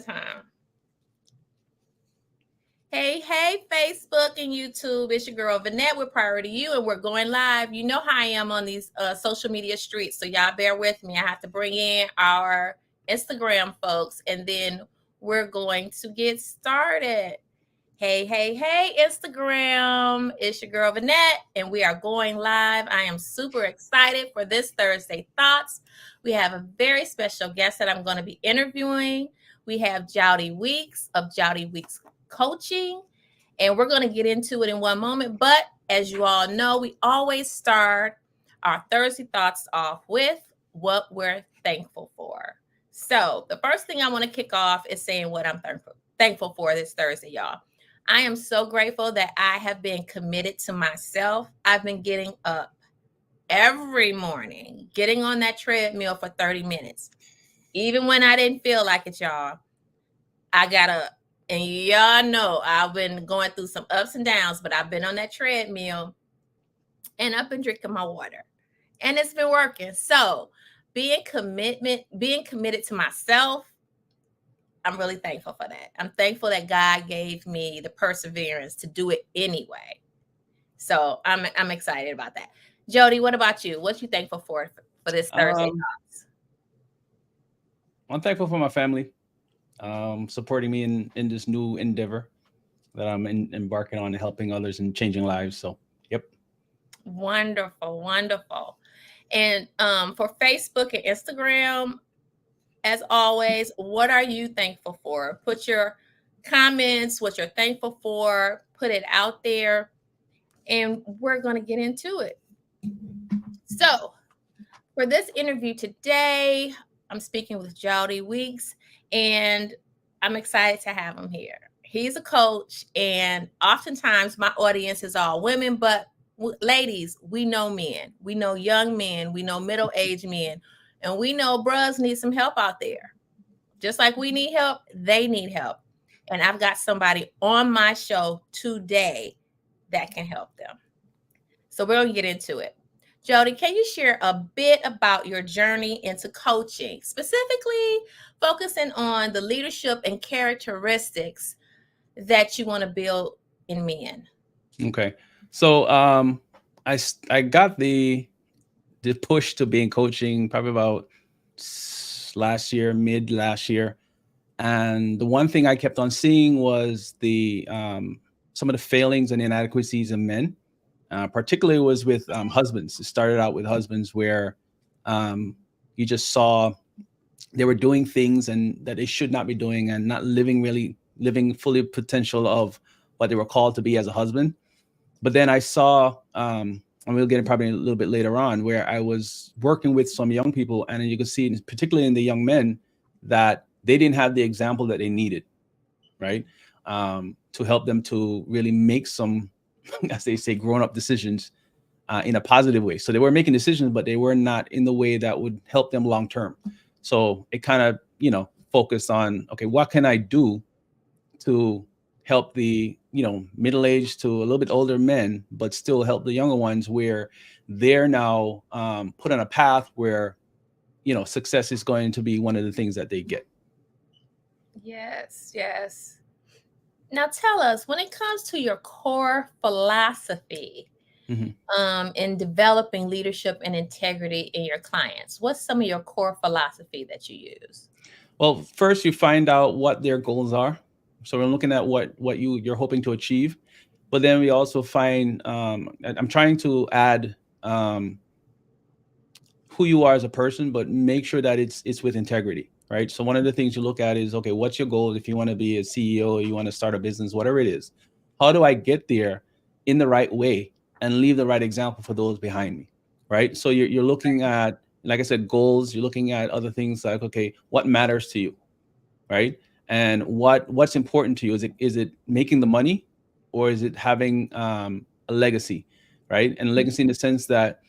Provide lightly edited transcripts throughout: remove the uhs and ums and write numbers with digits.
Time. Hey, Facebook and YouTube. It's your girl Vanette with Priority You, and we're going live. You know how I am on these social media streets, so y'all bear with me. I have to bring in our Instagram folks, and then we're going to get started. Hey, Instagram. It's your girl Vanette, and we are going live. I am super excited for this Thursday Thoughts. We have a very special guest that I'm going to be interviewing. We have Joudie Weeks of Joudie Weeks Coaching, and we're going to get into it in one moment. But as you all know, we always start our Thursday Thoughts off with what we're thankful for. So the first thing I want to kick off is saying what I'm thankful for this Thursday, y'all. I am so grateful that I have been committed to myself. I've been getting up every morning, getting on that treadmill for 30 minutes. Even when I didn't feel like it, y'all, I got up. And y'all know I've been going through some ups and downs, but I've been on that treadmill and I've been drinking my water. And it's been working. So being committed to myself, I'm really thankful for that. I'm thankful that God gave me the perseverance to do it anyway. So I'm excited about that. Joudie, what about you? What you thankful for this Thursday Thoughts? I'm thankful for my family, supporting me in this new endeavor that I'm embarking on, and helping others and changing lives. So, yep. Wonderful. And for Facebook and Instagram, as always, what are you thankful for? Put your comments, what you're thankful for, put it out there, and we're going to get into it. So, for this interview today, I'm speaking with Joudie Weeks, and I'm excited to have him here. He's a coach, and oftentimes my audience is all women, but ladies, we know men. We know young men. We know middle-aged men. And we know bros need some help out there. Just like we need help, they need help. And I've got somebody on my show today that can help them. So we're going to get into it. Joudie, can you share a bit about your journey into coaching, specifically focusing on the leadership and characteristics that you want to build in men? Okay. So, I got the push to being coaching probably about mid last year, and the one thing I kept on seeing was the some of the failings and inadequacies in men. Particularly was with husbands. It started out with husbands where um, you just saw they were doing things and that they should not be doing, and not living fully potential of what they were called to be as a husband. But then I saw, and we'll get it probably a little bit later on, where I was working with some young people, and you could see, particularly in the young men, that they didn't have the example that they needed, right? To help them to really make some, as they say, grown up decisions in a positive way. So they were making decisions, but they were not in the way that would help them long term. So it kind of, focused on, okay, what can I do to help the, middle aged to a little bit older men, but still help the younger ones where they're now put on a path where, success is going to be one of the things that they get. Yes. Now tell us, when it comes to your core philosophy Mhm. in developing leadership and integrity in your clients, what's some of your core philosophy that you use? Well, first you find out what their goals are. So we're looking at what you're hoping to achieve, but then we also find I'm trying to add who you are as a person, but make sure that it's with integrity, right? So one of the things you look at is, okay, what's your goal? If you want to be a CEO, or you want to start a business, whatever it is, how do I get there in the right way and leave the right example for those behind me, right? So you're looking at, like I said, goals. You're looking at other things like, okay, what matters to you, right? And what's important to you? Is it making the money, or is it having a legacy, right? And a legacy in the sense that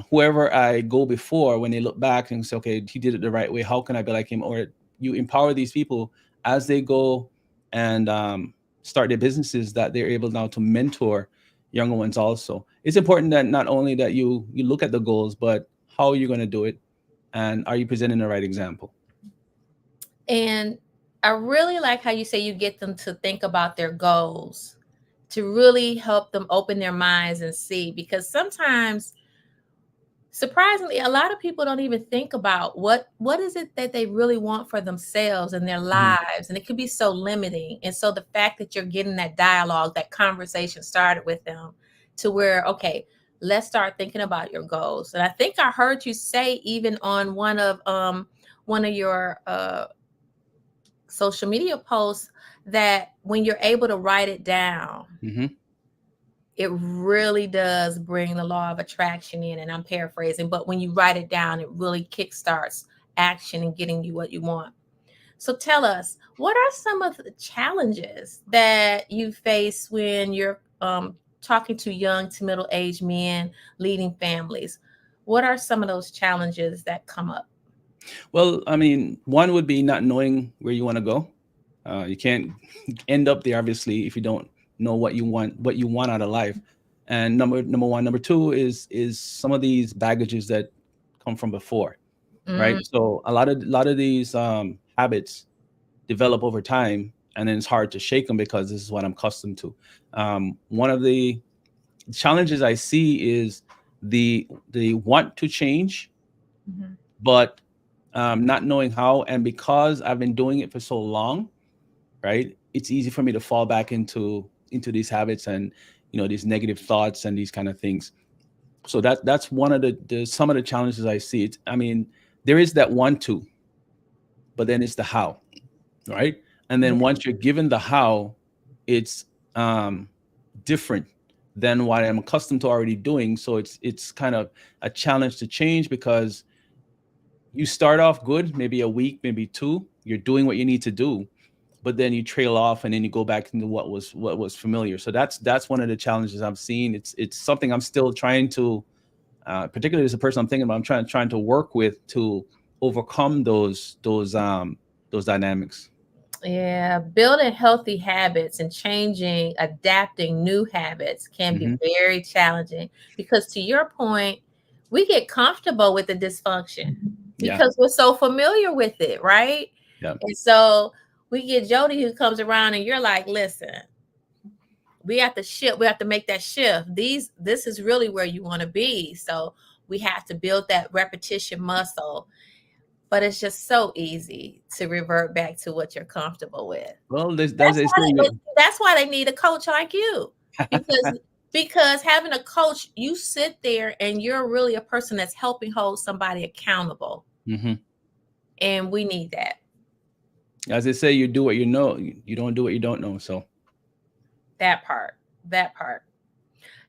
whoever I go before, when they look back and say, okay, he did it the right way, how can I be like him? Or you empower these people as they go and start their businesses, that they're able now to mentor younger ones also. It's important that not only that you look at the goals, but how are you going to do it, and are you presenting the right example? And I really like how you say you get them to think about their goals, to really help them open their minds and see, because sometimes, surprisingly, a lot of people don't even think about what is it that they really want for themselves and their Mhm. lives, and it can be so limiting. And so the fact that you're getting that dialogue, that conversation started with them, to where, okay, let's start thinking about your goals. And I think I heard you say, even on one of your social media posts, that when you're able to write it down, Mhm. it really does bring the law of attraction in. And I'm paraphrasing, but when you write it down, it really kickstarts action and getting you what you want. So tell us, what are some of the challenges that you face when you're talking to young to middle-aged men leading families? What are some of those challenges that come up? Well, I mean, one would be not knowing where you want to go. You can't end up there, obviously, if you don't know what you want out of life. And number one, number two is some of these baggages that come from before, Mm, right? So a lot of these habits develop over time, and then it's hard to shake them because this is what I'm accustomed to. One of the challenges I see is the want to change, mhm. but not knowing how. And because I've been doing it for so long, right, it's easy for me to fall back into these habits and these negative thoughts and these kind of things. So that's one of the some of the challenges I see. It's, I mean, there is that want to, but then it's the how, right? And Yeah. then once you're given the how, it's um different than what I'm accustomed to already doing. So it's kind of a challenge to change, because you start off good, maybe a week, maybe two, you're doing what you need to do, but then you trail off and then you go back into what was familiar. So that's one of the challenges I'm seeing. It's something I'm still trying to, particularly as a person I'm thinking about, I'm trying to work with to overcome those dynamics. Yeah, building healthy habits and changing, adapting new habits can be Hmm. very challenging, because, to your point, we get comfortable with the dysfunction Yeah. because we're so familiar with it, right? Yeah. And so we get Joudie who comes around and you're like, listen, we have to shift, we have to make that shift. This is really where you want to be. So we have to build that repetition muscle, but it's just so easy to revert back to what you're comfortable with. Well, that's That's a why thing. that's why they need a coach like you. Because having a coach, you sit there and you're really a person that's helping hold somebody accountable. Hmm. And we need that. As they say, you do what you know. You don't do what you don't know. So, That part. That part.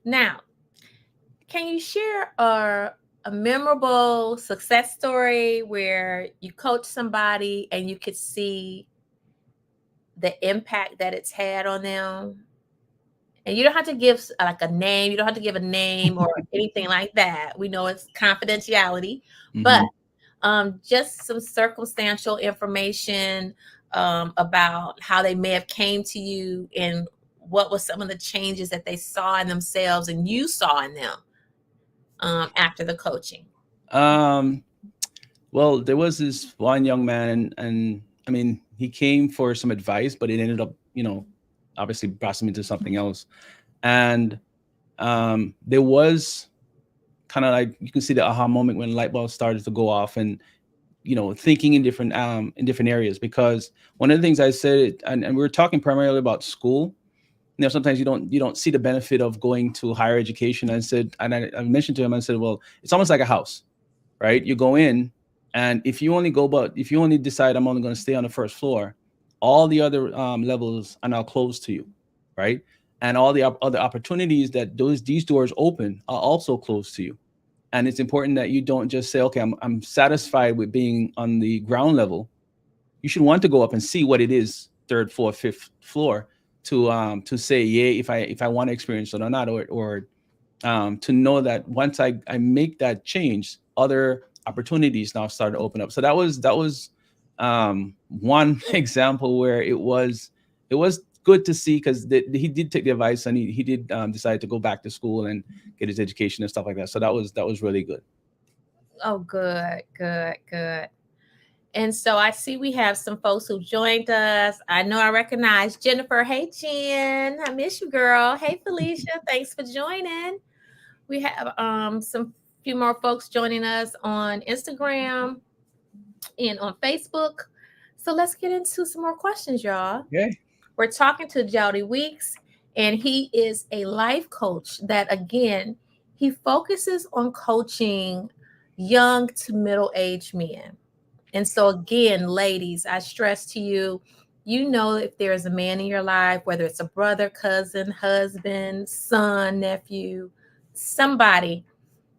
Now, can you share a memorable success story where you coach somebody and you could see the impact that it's had on them? And you don't have to give like a name. You don't have to give a name or anything like that. We know it's confidentiality, but hmm just some circumstantial information about how they may have came to you and what was some of the changes that they saw in themselves and you saw in them after the coaching. um, well, there was this one young man, and I mean, he came for some advice, but it ended up, obviously brought him into something else. And there was kind of like, you can see the aha moment when light bulbs started to go off, and thinking in different areas. Because one of the things I said, and we were talking primarily about school. Sometimes you don't see the benefit of going to higher education. I said, and I mentioned to him, I said, well, it's almost like a house, right? You go in, and if you only decide I'm only going to stay on the first floor, all the other levels are now closed to you, right? And all the other opportunities that these doors open are also closed to you. And it's important that you don't just say, okay, I'm satisfied with being on the ground level. You should want to go up and see what it is, third, fourth, fifth floor, to say, yeah, if I want to experience it or not, or to know that once I make that change, other opportunities now start to open up. So that was one example where it was good to see, because he did take the advice, and he did decide to go back to school and get his education and stuff like that. So that was really good. Oh, good, good, good. And so I see we have some folks who joined us. I know I recognize Jennifer. Hey, Jen. I miss you, girl. Hey, Felicia. Thanks for joining. We have some few more folks joining us on Instagram and on Facebook. So let's get into some more questions, y'all. Okay. We're talking to Joudie Weeks, and he is a life coach that, again, he focuses on coaching young to middle aged men. And so, again, ladies, I stress to you, you know, if there's a man in your life, whether it's a brother, cousin, husband, son, nephew, somebody,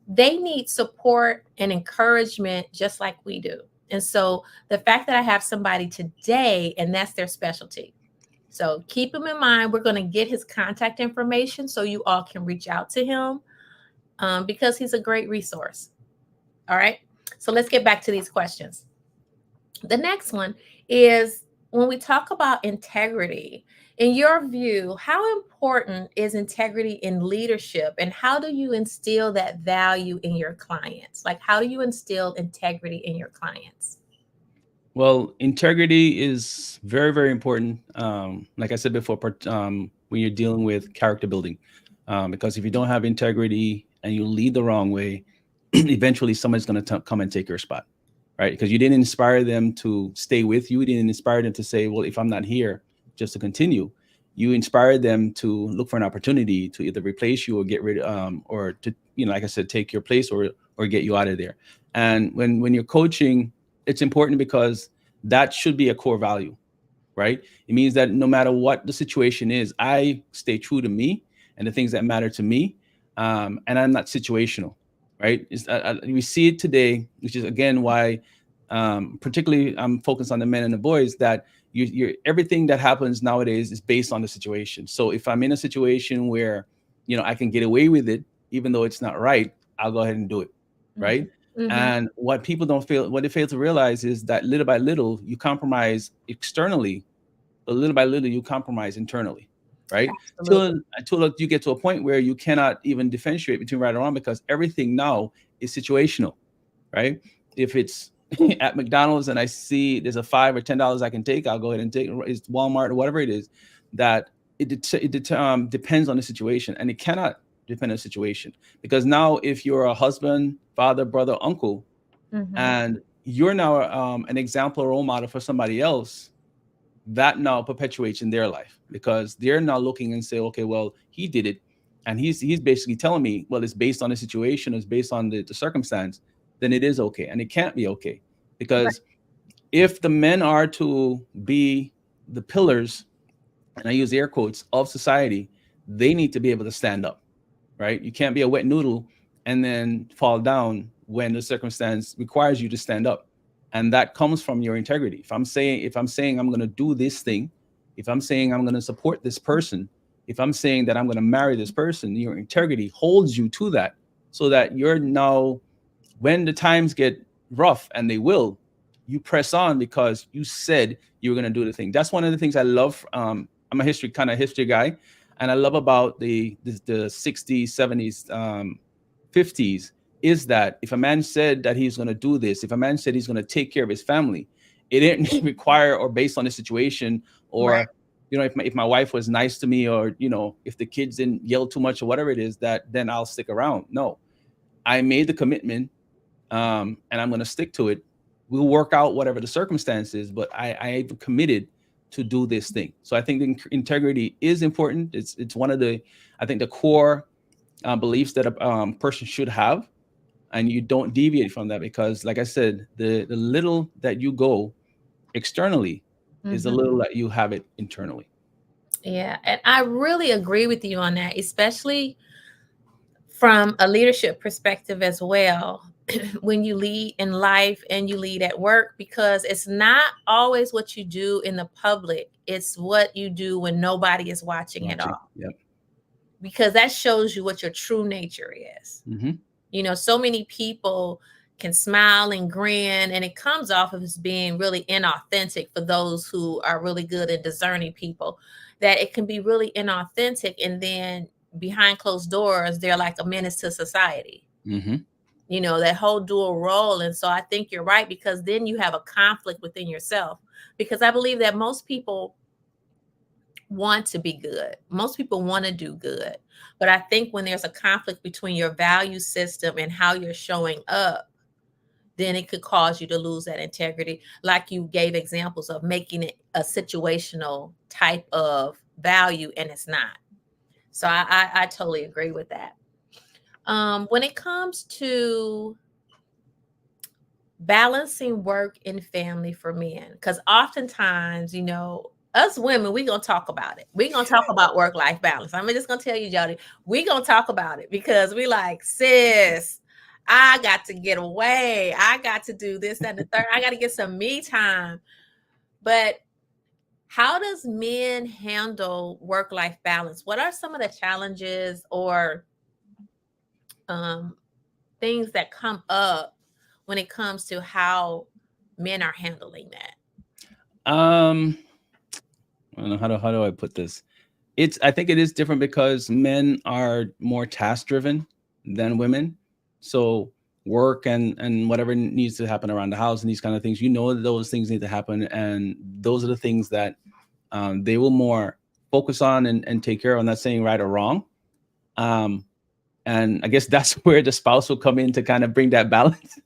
they need support and encouragement just like we do. And so, the fact that I have somebody today and that's their specialty. So, keep him in mind. We're going to get his contact information so you all can reach out to him because he's a great resource. All right. So, let's get back to these questions. The next one is when we talk about integrity, in your view, how important is integrity in leadership and how do you instill that value in your clients? Like, how do you instill integrity in your clients? Well, integrity is very, very important. Like I said before, when you're dealing with character building, because if you don't have integrity and you lead the wrong way, eventually somebody's going to come and take your spot, right? Because you didn't inspire them to stay with you. You didn't inspire them to say, well, if I'm not here, just to continue. You inspired them to look for an opportunity to either replace you or get rid, or to, like I said, take your place or get you out of there. And when you're coaching, it's important because that should be a core value, right? It means that no matter what the situation is, I stay true to me and the things that matter to me, and I'm not situational, right? We see it today, which is again why, particularly, I'm focused on the men and the boys. That you're everything that happens nowadays is based on the situation. So if I'm in a situation where I can get away with it, even though it's not right, I'll go ahead and do it, right? Mm-hmm. And what they fail to realize is that little by little you compromise externally, but little by little you compromise internally, right? Absolutely. Till you get to a point where you cannot even differentiate between right and wrong because everything now is situational, right? If it's at McDonald's and I see there's a $5 or $10 I can take, I'll go ahead and take it. It's Walmart or whatever it is. That depends on the situation, and it cannot depend on the situation because now if you're a husband, father, brother, uncle, Mm-hmm. and you're now an example or role model for somebody else, that now perpetuates in their life because they're now looking and say, okay, well, he did it, and he's basically telling me, well, it's based on the situation, it's based on the circumstance, then it is okay, and it can't be okay Right. because if the men are to be the pillars, and I use air quotes, of society, they need to be able to stand up, right? You can't be a wet noodle and then fall down when the circumstance requires you to stand up. And that comes from your integrity. If I'm saying I'm going to do this thing, if I'm saying I'm going to support this person, if I'm saying that I'm going to marry this person, your integrity holds you to that so that you're now, when the times get rough, and they will, you press on because you said you were going to do the thing. That's one of the things I love. I'm a history guy, and I love about the 60s, 70s, 50s is that if a man said that he's going to do this, if a man said he's going to take care of his family, it didn't require or based on the situation, Right. or if my wife was nice to me, or if the kids didn't yell too much or whatever it is, that then I'll stick around. No, I made the commitment, and I'm going to stick to it. We'll work out whatever the circumstances, but I've committed to do this thing. So I think the integrity is important. It's one of the, I think, the core beliefs that a person should have, and you don't deviate from that because, like I said, the little that you go externally is the Mm-hmm. little that you have it internally. Yeah. And I really agree with you on that, especially from a leadership perspective as well. When you lead in life and you lead at work, because it's not always what you do in the public, it's what you do when nobody is watching at Watching. all, Yep. because that shows you what your true nature is. Mm-hmm. So many people can smile and grin, and it comes off of as being really inauthentic for those who are really good at discerning people, that it can be really inauthentic. And then behind closed doors, they're like a menace to society. Mm-hmm. that whole dual role. And so I think you're right, because then you have a conflict within yourself, because I believe that most people want to be good. Most people want to do good. But I think when there's a conflict between your value system and how you're showing up, then it could cause you to lose that integrity. Like you gave examples of making it a situational type of value, and it's not. So I totally agree with that. When it comes to balancing work and family for men, because oftentimes, us women, we're going to talk about it. We're going to talk about work-life balance. I'm just going to tell you, Joudie, we're going to talk about it, because we like, sis, I got to get away. I got to do this, that, and the third. I got to get some me time. But how does men handle work-life balance? What are some of the challenges or things that come up when it comes to how men are handling that? I don't know, how do I put this? I think it is different because men are more task driven than women. So work and whatever needs to happen around the house and these kind of things, that those things need to happen, and those are the things that they will more focus on and take care of. I'm not saying right or wrong. And I guess that's where the spouse will come in to kind of bring that balance.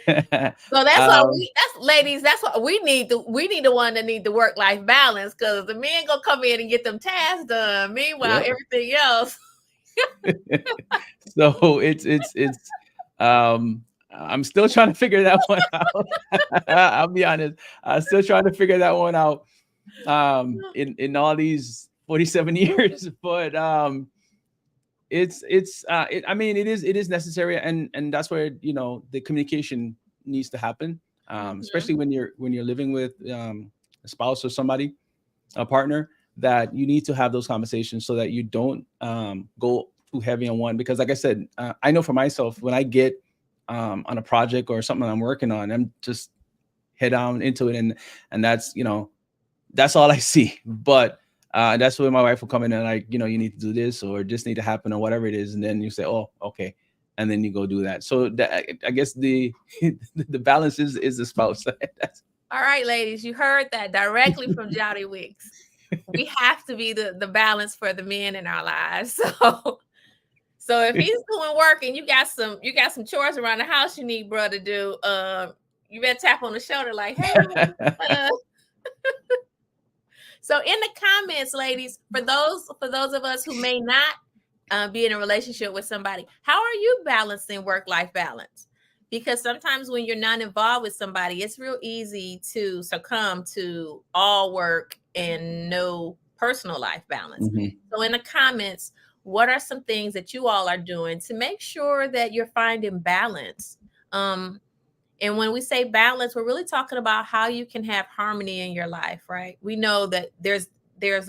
So that's what we need. We need the one that need the work-life balance, because the men gonna come in and get them tasks done. Meanwhile, everything else. So it's I'm still trying to figure that one out. I'll be honest. I'm still trying to figure that one out in all these 47 years. But I mean, it is necessary, and that's where the communication needs to happen, especially when you're living with a spouse or somebody, a partner, that you need to have those conversations so that you don't go too heavy on one. Because like I said, I know for myself, when I get on a project or something I'm working on, I'm just head on into it, and that's that's all I see. But that's where my wife will come in and like, you need to do this, or this need to happen, or whatever it is. And then you say, oh, okay. And then you go do that. So I guess the balance is the spouse. All right, ladies, you heard that directly from Joudie Weeks. We have to be the balance for the men in our lives. So if he's doing work and you got some chores around the house you need bro to do, you better tap on the shoulder like, hey. So in the comments, ladies, for those of us who may not be in a relationship with somebody, how are you balancing work-life balance? Because sometimes when you're not involved with somebody, it's real easy to succumb to all work and no personal life balance. Mm-hmm. So in the comments, what are some things that you all are doing to make sure that you're finding balance? And when we say balance, we're really talking about how you can have harmony in your life, right? We know that there's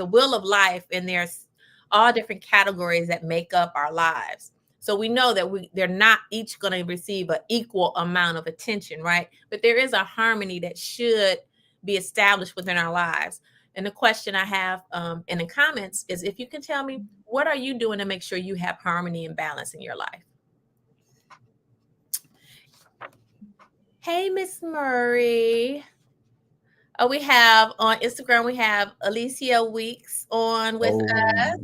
a wheel of life, and there's all different categories that make up our lives. So we know that they're not each going to receive an equal amount of attention, right? But there is a harmony that should be established within our lives. And the question I have in the comments is, if you can tell me, what are you doing to make sure you have harmony and balance in your life? Hey, Miss Murray. Oh, we have on Instagram, we have Alicia Weeks on with us.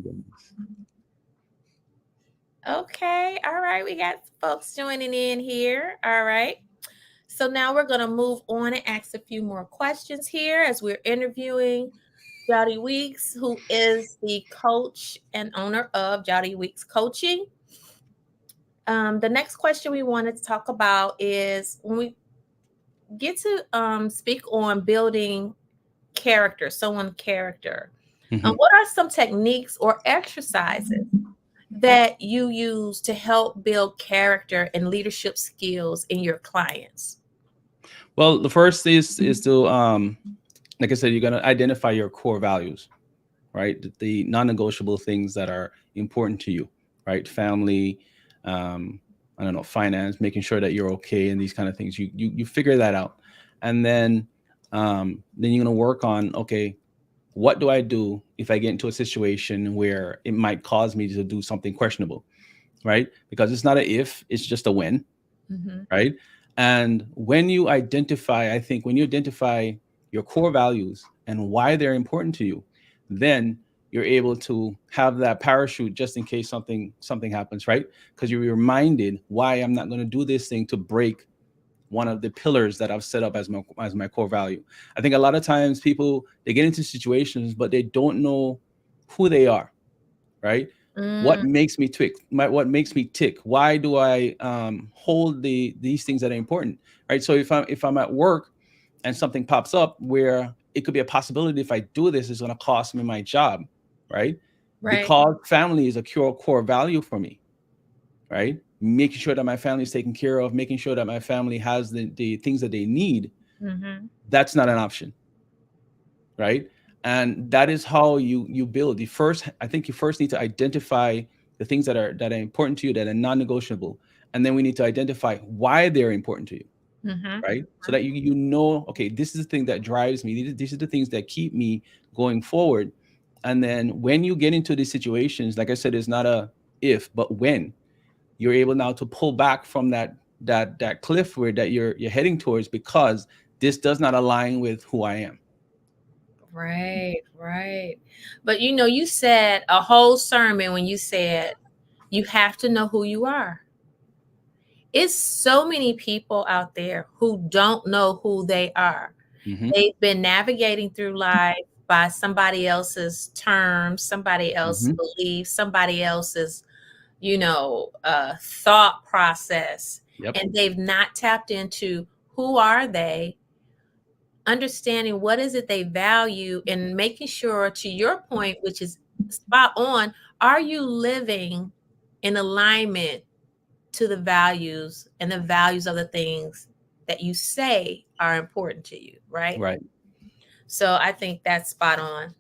Okay. All right. We got folks joining in here. All right. So now we're going to move on and ask a few more questions here as we're interviewing Joudie Weeks, who is the coach and owner of Joudie Weeks Coaching. The next question we wanted to talk about is when we get to speak on building character, someone's character. Mm-hmm. What are some techniques or exercises that you use to help build character and leadership skills in your clients? Well, the first is to, like I said, you're going to identify your core values, right? The non-negotiable things that are important to you, right? Family, I don't know, finance, making sure that you're okay, and these kind of things. You figure that out, and then you're going to work on, okay, what do I do if I get into a situation where it might cause me to do something questionable, right? Because it's not a if, it's just a when. Mm-hmm. right? And when you identify, I think when you identify your core values and why they're important to you, then you're able to have that parachute just in case something happens, right? Because you're reminded why I'm not going to do this thing to break one of the pillars that I've set up as my core value. I think a lot of times people, they get into situations but they don't know who they are, right? What Mm, makes me tick? What makes me tick? Why do I hold these things that are important, right? So if I'm at work and something pops up where it could be a possibility, if I do this, it's going to cost me my job, right? right. Because family is a core value for me, right? Making sure that my family is taken care of, making sure that my family has the things that they need, Mm-hmm. that's not an option, right? And that is how you build. You first, I think you first need to identify the things that are important to you, that are non-negotiable, and then we need to identify why they're important to you, Mm-hmm. right? So that you know, okay, this is the thing that drives me. These are the things that keep me going forward. And then when you get into these situations, like I said, it's not a if, but when you're able now to pull back from that cliff where that you're heading towards, because this does not align with who I am. Right, right. But you said a whole sermon when you said you have to know who you are. It's so many people out there who don't know who they are. Hmm. They've been navigating through life by somebody else's terms, somebody else's Hmm. beliefs, somebody else's, thought process. Yep. And they've not tapped into who are they, understanding what is it they value, and making sure, to your point, which is spot on, are you living in alignment to the values and the values of the things that you say are important to you, right? Right. So I think that's spot on.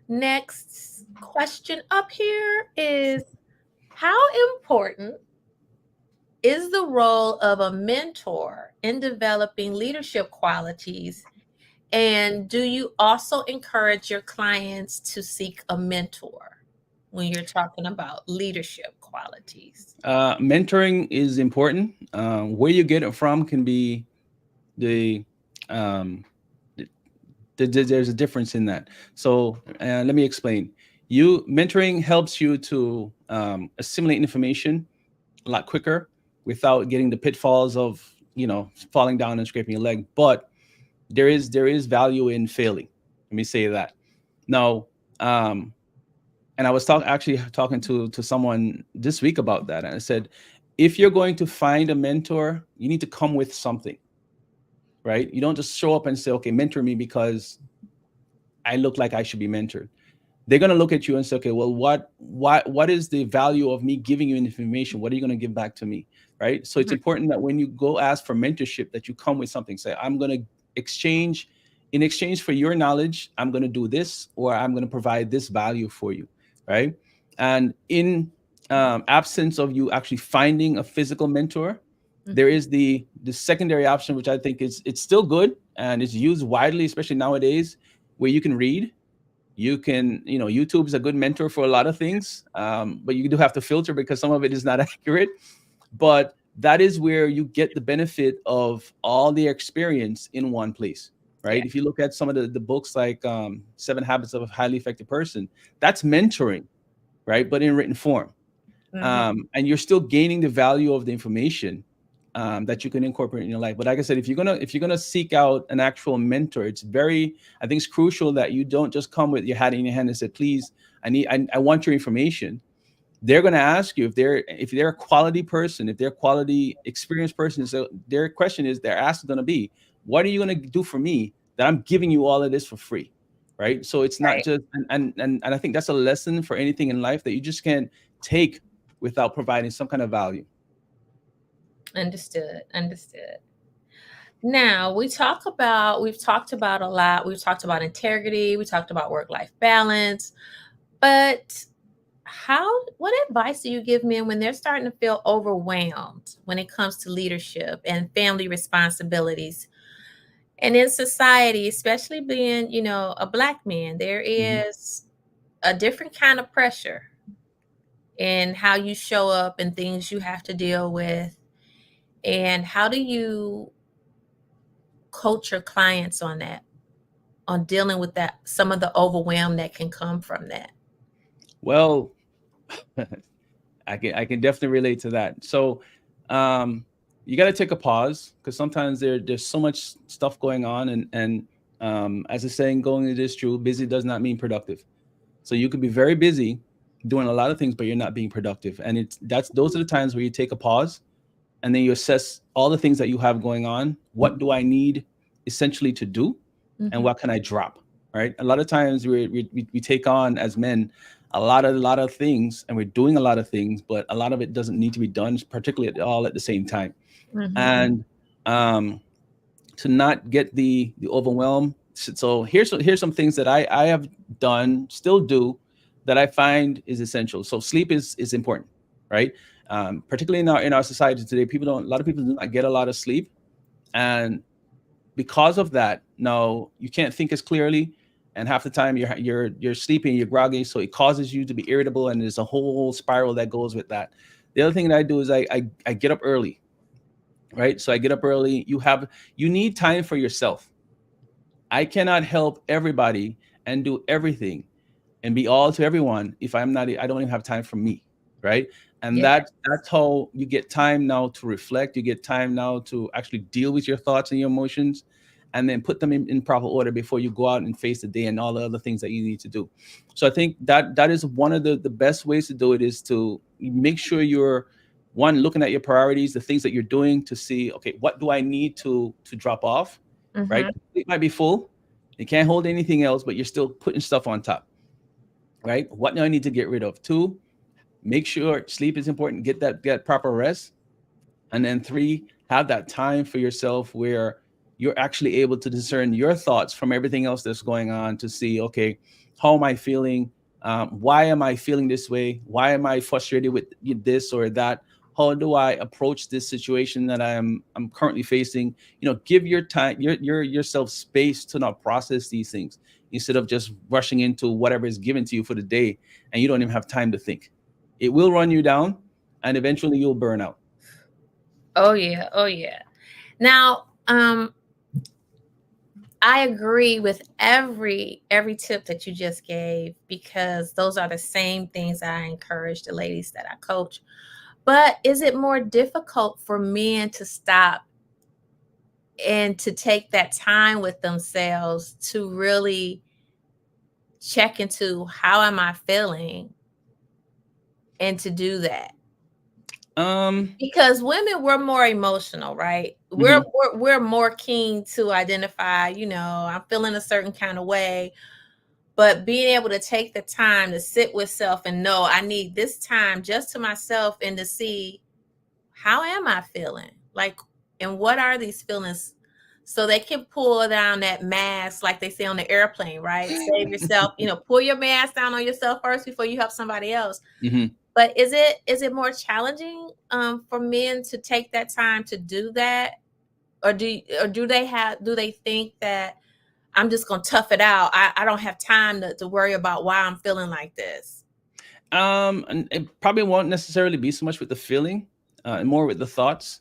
Next question up here is, how important is the role of a mentor in developing leadership qualities? And do you also encourage your clients to seek a mentor when you're talking about leadership qualities? Mentoring is important. Where you get it from can be the um, there's a difference in that. So let me explain. You mentoring helps you to assimilate information a lot quicker without getting the pitfalls of falling down and scraping your leg. But there is value in failing. Let me say that. Now, um, and I was actually talking to someone this week about that, and I said, if you're going to find a mentor, you need to come with something, right? You don't just show up and say, okay, mentor me because I look like I should be mentored. They're going to look at you and say, okay, well, what is the value of me giving you information? What are you going to give back to me? Right. So it's Mhm. important that when you go ask for mentorship, that you come with something. Say, I'm going to exchange in exchange for your knowledge, I'm going to do this, or I'm going to provide this value for you. Right. And in absence of you actually finding a physical mentor, there is the secondary option, which I think is it's still good and it's used widely, especially nowadays, where you can read. You can, YouTube is a good mentor for a lot of things, but you do have to filter because some of it is not accurate. But that is where you get the benefit of all the experience in one place, Yeah. right? If you look at some of the books like Seven Habits of a Highly Effective Person, that's mentoring, right? But in written form. Hmm. And you're still gaining the value of the information that you can incorporate in your life. But like I said, if you're gonna seek out an actual mentor, I think it's crucial that you don't just come with your hat in your hand and say, please, I want your information. They're going to ask you if they're a quality person, if they're a quality experienced person. So their question is, they're asking going to be, what are you going to do for me that I'm giving you all of this for free? Right. So it's not Right. just, and I think that's a lesson for anything in life, that you just can't take without providing some kind of value. Understood. Understood. Now we've talked about a lot. We've talked about integrity. We talked about work-life balance. But what advice do you give men when they're starting to feel overwhelmed when it comes to leadership and family responsibilities? And in society, especially being, a black man, there Mhm. is a different kind of pressure. and how you show up and things you have to deal with. And how do you coach your clients on that, on dealing with that, some of the overwhelm that can come from that? Well, I can definitely relate to that. So, um, you got to take a pause because sometimes there's so much stuff going on, and as the saying going, it is true. Busy does not mean productive. So you could be very busy doing a lot of things, but you're not being productive. And those are the times where you take a pause and then you assess all the things that you have going on. What do I need essentially to do, and Mm-hmm. what can I drop? Right. A lot of times we take on as men a lot of things, and we're doing a lot of things, but a lot of it doesn't need to be done, particularly all at the same time. Mm-hmm. And um, to not get the overwhelm. So here's some things that I have done, still do, that I find is essential. So sleep is important, right? Particularly in our society today, a lot of people do not get a lot of sleep, and because of that, now you can't think as clearly, and half the time you're sleeping, you're groggy, so it causes you to be irritable, and there's a whole spiral that goes with that. The other thing that I do is I get up early, right? So I get up early. You need time for yourself. I cannot help everybody and do everything and be all to everyone if I don't even have time for me, right? And Yeah. that's how you get time now to reflect. You get time now to actually deal with your thoughts and your emotions, and then put them in proper order before you go out and face the day and all the other things that you need to do. So I think that is one of the best ways to do it, is to make sure you're one, looking at your priorities, the things that you're doing, to see, okay, what do I need to drop off, right? Mm-hmm. It might be full, you can't hold anything else, but you're still putting stuff on top, right? What do I need to get rid of? Two, make sure sleep is important. Get proper rest. And then three, have that time for yourself where you're actually able to discern your thoughts from everything else that's going on, to see, okay, how am I feeling? Why am I feeling this way? Why am I frustrated with this or that? How do I approach this situation that I'm currently facing? Give your time, yourself space to not process these things, instead of just rushing into whatever is given to you for the day, and you don't even have time to think. It will run you down, and eventually you'll burn out. Oh yeah. Oh yeah. Now, I agree with every tip that you just gave, because those are the same things I encourage the ladies that I coach. But is it more difficult for men to stop and to take that time with themselves to really check into how am I feeling, and to do that? Um, Because women, we're more emotional, right? We're, mhm. we're we're more keen to identify, I'm feeling a certain kind of way. But being able to take the time to sit with self and know I need this time just to myself, and to see how am I feeling? Like, and what are these feelings? So they can pull down that mask, like they say on the airplane, right? Save yourself, pull your mask down on yourself first before you help somebody else. Mhm. But is it more challenging for men to take that time to do that? Or do they think that I'm just gonna tough it out? I don't have time to worry about why I'm feeling like this. And it probably won't necessarily be so much with the feeling, and more with the thoughts.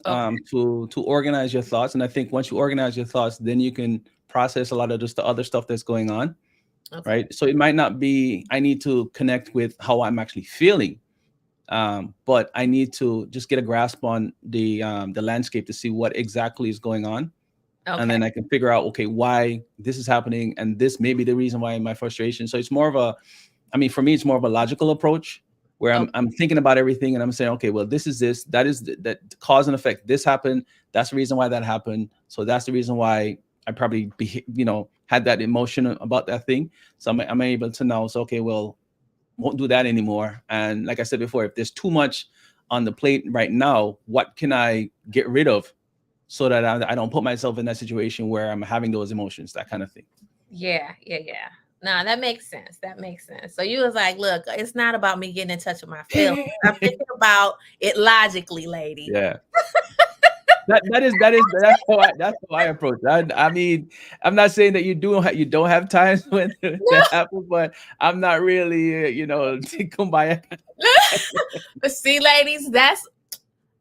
Okay. To organize your thoughts, and I think once you organize your thoughts, then you can process a lot of just the other stuff that's going on, Okay. right? So it might not be I need to connect with how I'm actually feeling, but I need to just get a grasp on the landscape to see what exactly is going on, and Okay. then I can figure out, okay, why this is happening, and this may be the reason why my frustration. So it's more of a, I mean, for me, it's more of a logical approach where Okay. I'm thinking about everything, and I'm saying, okay, well, this is this, that is that cause and effect. This happened. That's the reason why that happened. So that's the reason why I probably had that emotion about that thing. So I'm able to now say, okay, well, won't do that anymore. And like I said before, if there's too much on the plate right now, what can I get rid of so that I don't put myself in that situation where I'm having those emotions, that kind of thing. Yeah, yeah, yeah. No, that makes sense. That makes sense. So you was like, look, it's not about me getting in touch with my feelings. I'm thinking about it logically, lady. Yeah. that's how I approach it. I mean, I'm not saying that you don't have times when that happens, but I'm not really kumbaya. But see, ladies,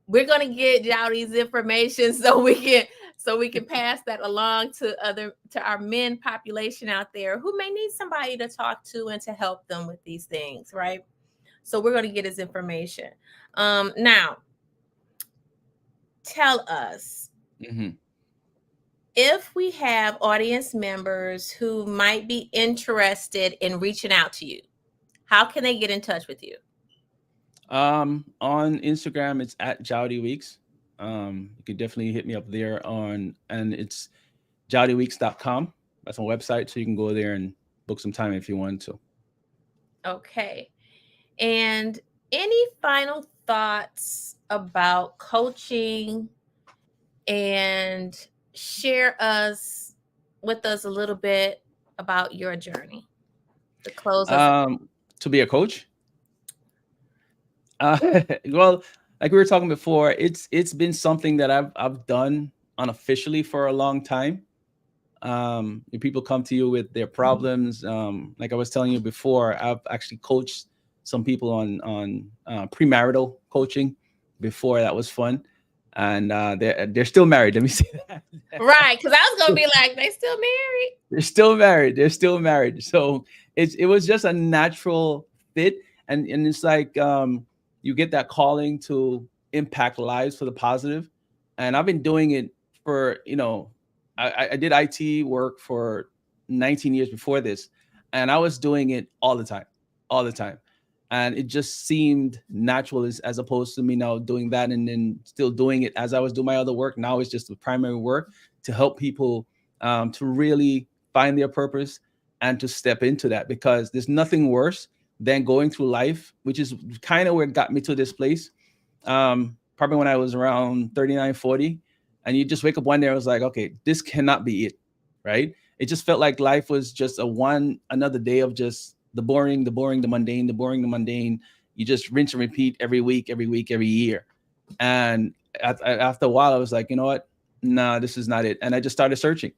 we're gonna get Joudie's information so we can pass that along to our men population out there who may need somebody to talk to and to help them with these things, right? So we're gonna get his information. Now, tell us Hmm. if we have audience members who might be interested in reaching out to you, how can they get in touch with you? On Instagram, it's at Joudie Weeks. You can definitely hit me up there and it's joudieweeks.com. That's my website, so you can go there and book some time if you want to. Okay. And any final thoughts about coaching, and share us with us a little bit about your journey to close us. To be a coach, uh, well, like we were talking before, it's been something that I've done unofficially for a long time. If people come to you with their problems, like I was telling you before, I've actually coached some people on premarital coaching before. That was fun, and they're still married. Let me say that. Right, because I was gonna be like, they still married. They're still married. They're still married. So it was just a natural fit, and it's like you get that calling to impact lives for the positive, and I've been doing it for I did IT work for 19 years before this, and I was doing it all the time, and it just seemed natural as opposed to me now doing that and then still doing it as I was doing my other work. Now it's just the primary work to help people to really find their purpose and to step into that, because there's nothing worse than going through life, which is kind of where it got me to this place. Probably when I was around 39, 40, and you just wake up one day and was like, okay, this cannot be it, right? It just felt like life was just another day of just the mundane, the boring, the mundane. You just rinse and repeat every week, every week, every year. And after a while, I was like, you know what? Nah, this is not it. And I just started searching,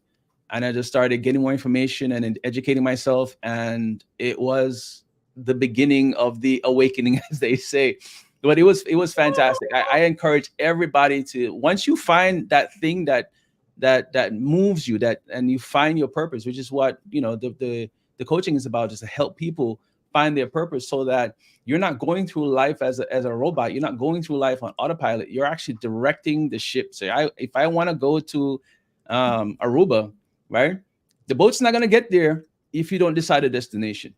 and I just started getting more information and educating myself. And it was the beginning of the awakening, as they say. But it was fantastic. I encourage everybody to, once you find that thing that moves you, that and you find your purpose, which is what the coaching is about, just to help people find their purpose, so that you're not going through life as a robot. You're not going through life on autopilot. You're actually directing the ship. So if I want to go to Aruba, right? The boat's not going to get there if you don't decide a destination,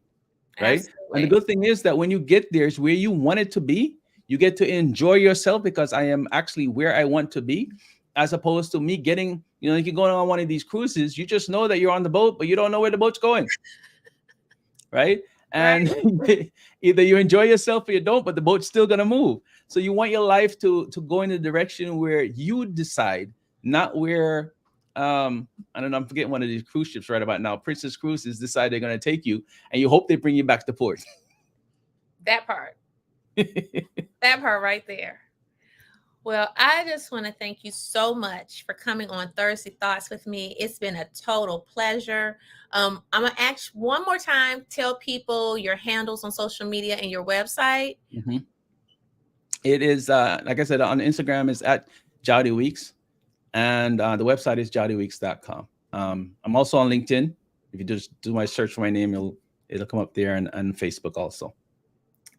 right? And the Absolutely. good thing is that when you get there is where you want it to be. You get to enjoy yourself because I am actually where I want to be, as opposed to me getting, you can go on one of these cruises. You just know that you're on the boat, but you don't know where the boat's going, right? Right. And either you enjoy yourself or you don't, but the boat's still gonna move. So you want your life to go in the direction where you decide, not where I don't know, I'm forgetting one of these cruise ships right about now. Princess Cruises decide they're gonna take you, and you hope they bring you back to port. That part. That part right there. Well, I just want to thank you so much for coming on Thursday Thoughts with me. It's been a total pleasure. I'm gonna ask one more time. Tell people your handles on social media and your website. Mhm. It is like I said, on Instagram is at Joudie Weeks, and the website is joudieweeks.com. I'm also on LinkedIn. If you just do my search for my name, it'll come up there, and Facebook also.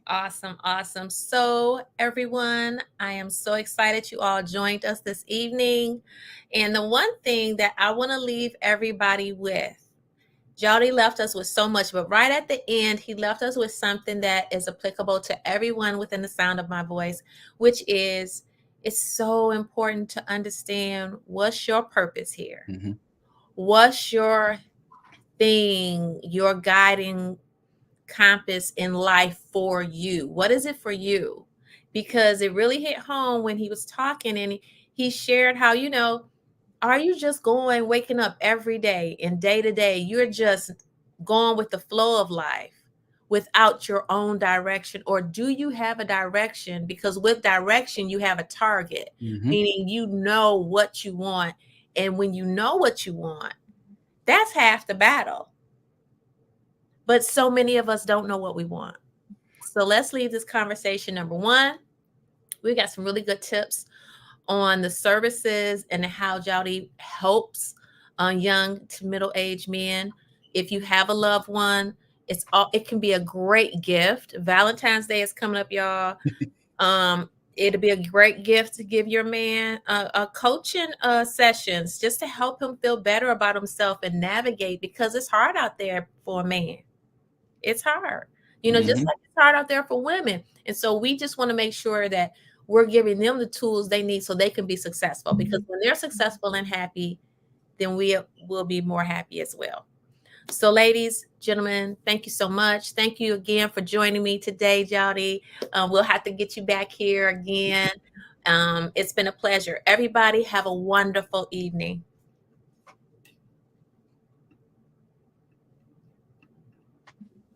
Awesome, awesome. So, everyone, I am so excited you all joined us this evening. And the one thing that I want to leave everybody with, Joudie left us with so much, but right at the end, he left us with something that is applicable to everyone within the sound of my voice, which is it's so important to understand what's your purpose here. Mm-hmm. What's your thing, your guiding compass in life for you? What is it for you? Because it really hit home when he was talking, and he shared how, are you just going, waking up every day and day to day, you're just going with the flow of life without your own direction? Or do you have a direction? Because with direction, you have a target, meaning you know what you want. And when you know what you want, that's half the battle. But so many of us don't know what we want. So let's leave this conversation. Number one, we got some really good tips on the services and how Joudie helps young to middle-aged men. If you have a loved one, it can be a great gift. Valentine's Day is coming up, y'all. It'll be a great gift to give your man a coaching sessions just to help him feel better about himself and navigate, because it's hard out there for a man. It's hard, just like it's hard out there for women. And so we just want to make sure that we're giving them the tools they need so they can be successful, because when they're successful and happy, then we will be more happy as well. So ladies, gentlemen, thank you so much. Thank you again for joining me today, Joudie. We'll have to get you back here again. It's been a pleasure. Everybody have a wonderful evening.